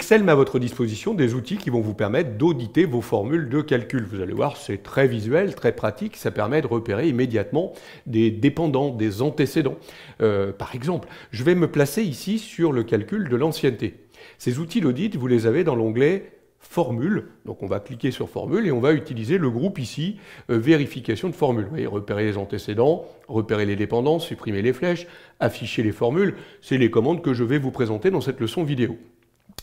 Excel met à votre disposition des outils qui vont vous permettre d'auditer vos formules de calcul. Vous allez voir, c'est très visuel, très pratique, ça permet de repérer immédiatement des dépendants, des antécédents. Par exemple, je vais me placer ici sur le calcul de l'ancienneté. Ces outils d'audit, vous les avez dans l'onglet Formule. Donc on va cliquer sur Formule et on va utiliser le groupe ici, vérification de formule. Vous voyez, repérer les antécédents, repérer les dépendants, supprimer les flèches, afficher les formules. C'est les commandes que je vais vous présenter dans cette leçon vidéo.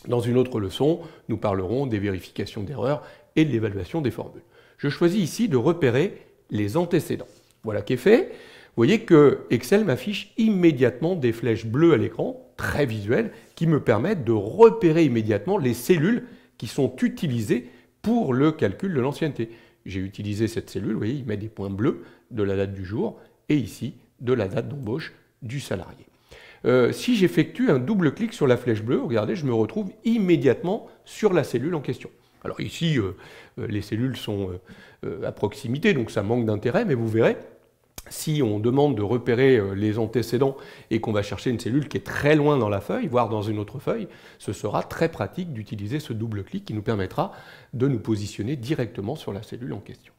Dans une autre leçon, nous parlerons des vérifications d'erreurs et de l'évaluation des formules. Je choisis ici de repérer les antécédents. Voilà qui est fait. Vous voyez que Excel m'affiche immédiatement des flèches bleues à l'écran, très visuelles, qui me permettent de repérer immédiatement les cellules qui sont utilisées pour le calcul de l'ancienneté. J'ai utilisé cette cellule, vous voyez, il met des points bleus de la date du jour et ici de la date d'embauche du salarié. Si j'effectue un double clic sur la flèche bleue, regardez, je me retrouve immédiatement sur la cellule en question. Alors ici, les cellules sont à proximité, donc ça manque d'intérêt, mais vous verrez, si on demande de repérer les antécédents et qu'on va chercher une cellule qui est très loin dans la feuille, voire dans une autre feuille, ce sera très pratique d'utiliser ce double clic qui nous permettra de nous positionner directement sur la cellule en question.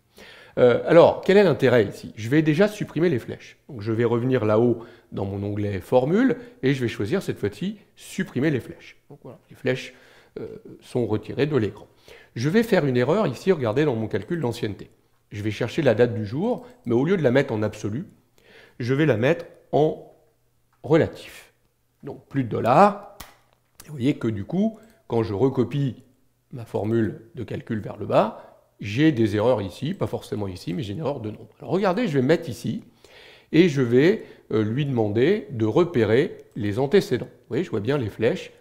Alors, quel est l'intérêt ici? Je vais déjà supprimer les flèches. Donc, je vais revenir là-haut dans mon onglet Formule et je vais choisir cette fois-ci Supprimer les flèches. Donc voilà, les flèches sont retirées de l'écran. Je vais faire une erreur ici, regardez dans mon calcul d'ancienneté. Je vais chercher la date du jour, mais au lieu de la mettre en absolu, je vais la mettre en relatif. Donc plus de dollars. Et vous voyez que du coup, quand je recopie ma formule de calcul vers le bas, j'ai des erreurs ici, pas forcément ici, mais j'ai une erreur de nombre. Alors regardez, je vais mettre ici, et je vais lui demander de repérer les antécédents. Vous voyez, je vois bien les flèches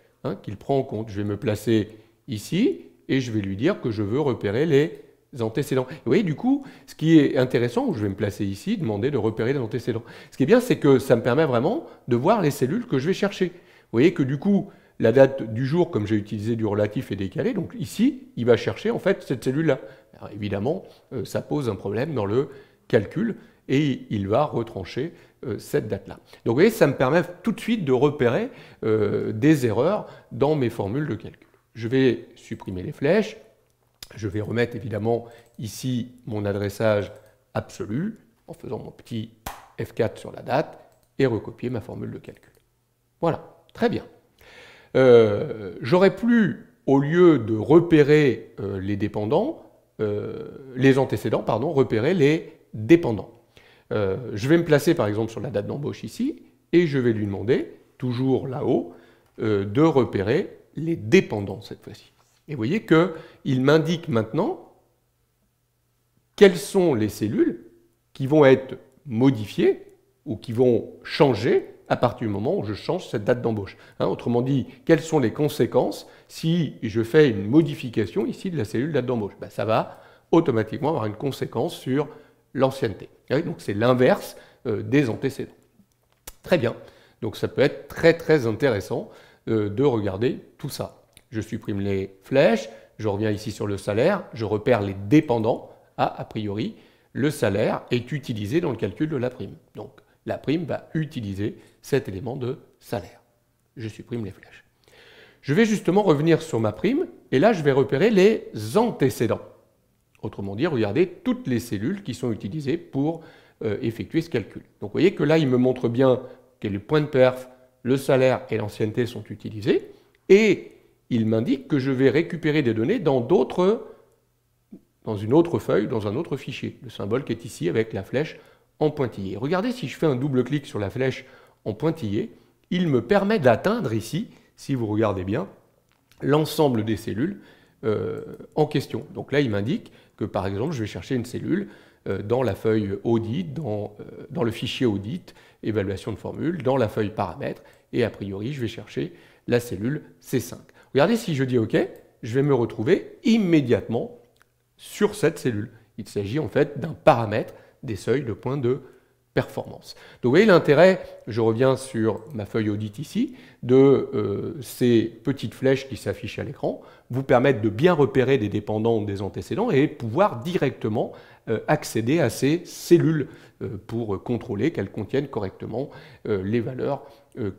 qu'il prend en compte. Je vais me placer ici, et je vais lui dire que je veux repérer les antécédents. Et vous voyez, du coup, ce qui est intéressant, je vais me placer ici, demander de repérer les antécédents. Ce qui est bien, c'est que ça me permet vraiment de voir les cellules que je vais chercher. Vous voyez que du coup, la date du jour, comme j'ai utilisé du relatif, est décalée. Donc ici, il va chercher en fait cette cellule-là. Alors évidemment, ça pose un problème dans le calcul et il va retrancher cette date-là. Donc vous voyez, ça me permet tout de suite de repérer des erreurs dans mes formules de calcul. Je vais supprimer les flèches. Je vais remettre évidemment ici mon adressage absolu en faisant mon petit F4 sur la date et recopier ma formule de calcul. Voilà, très bien. J'aurais pu, au lieu de repérer les antécédents, repérer les dépendants. Je vais me placer par exemple sur la date d'embauche ici et je vais lui demander, toujours là-haut, de repérer les dépendants cette fois-ci. Et vous voyez qu'il m'indique maintenant quelles sont les cellules qui vont être modifiées ou qui vont changer à partir du moment où je change cette date d'embauche. Autrement dit, quelles sont les conséquences si je fais une modification ici de la cellule date d'embauche? Ça va automatiquement avoir une conséquence sur l'ancienneté. Donc c'est l'inverse des antécédents. Très bien. Donc ça peut être très très intéressant de regarder tout ça. Je supprime les flèches, je reviens ici sur le salaire, je repère les dépendants. A priori, le salaire est utilisé dans le calcul de la prime. Donc la prime va utiliser cet élément de salaire. Je supprime les flèches. Je vais justement revenir sur ma prime, et là je vais repérer les antécédents. Autrement dit, regardez toutes les cellules qui sont utilisées pour effectuer ce calcul. Donc vous voyez que là, il me montre bien que les points de perf, le salaire et l'ancienneté sont utilisés, et il m'indique que je vais récupérer des données dans une autre feuille, dans un autre fichier. Le symbole qui est ici avec la flèche en pointillé. Regardez, si je fais un double clic sur la flèche en pointillé, il me permet d'atteindre ici, si vous regardez bien, l'ensemble des cellules en question. Donc là, il m'indique que, par exemple, je vais chercher une cellule dans la feuille audit, dans le fichier audit, évaluation de formule, dans la feuille paramètres, et a priori, je vais chercher la cellule C5. Regardez, si je dis OK, je vais me retrouver immédiatement sur cette cellule. Il s'agit en fait d'un paramètre des seuils de points de performance. Donc vous voyez l'intérêt, je reviens sur ma feuille audit ici, de ces petites flèches qui s'affichent à l'écran, vous permettent de bien repérer des dépendants ou des antécédents et pouvoir directement accéder à ces cellules pour contrôler qu'elles contiennent correctement les valeurs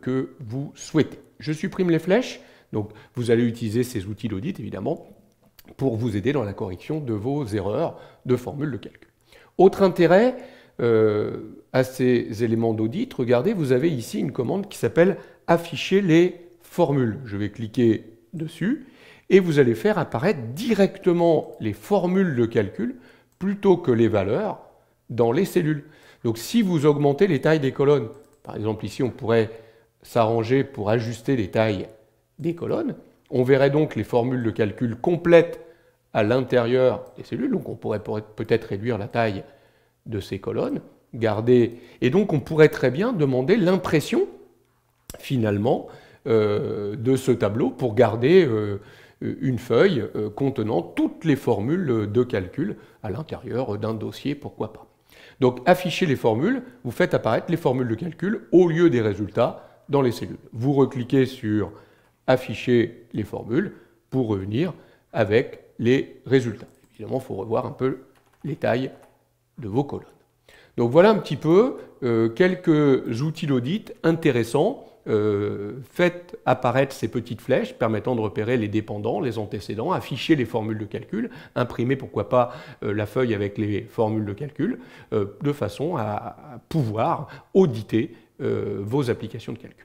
que vous souhaitez. Je supprime les flèches. Donc vous allez utiliser ces outils d'audit, évidemment, pour vous aider dans la correction de vos erreurs de formules de calcul. Autre intérêt à ces éléments d'audit, regardez, vous avez ici une commande qui s'appelle « Afficher les formules ». Je vais cliquer dessus et vous allez faire apparaître directement les formules de calcul plutôt que les valeurs dans les cellules. Donc si vous augmentez les tailles des colonnes, par exemple ici on pourrait s'arranger pour ajuster les tailles des colonnes, on verrait donc les formules de calcul complètes à l'intérieur des cellules, donc on pourrait peut-être réduire la taille de ces colonnes, garder, et donc on pourrait très bien demander l'impression finalement de ce tableau pour garder une feuille contenant toutes les formules de calcul à l'intérieur d'un dossier, pourquoi pas. Donc afficher les formules, vous faites apparaître les formules de calcul au lieu des résultats dans les cellules. Vous recliquez sur afficher les formules pour revenir avec les résultats. Évidemment, il faut revoir un peu les tailles de vos colonnes. Donc voilà un petit peu quelques outils d'audit intéressants. Faites apparaître ces petites flèches permettant de repérer les dépendants, les antécédents, afficher les formules de calcul, imprimer pourquoi pas la feuille avec les formules de calcul, de façon à pouvoir auditer vos applications de calcul.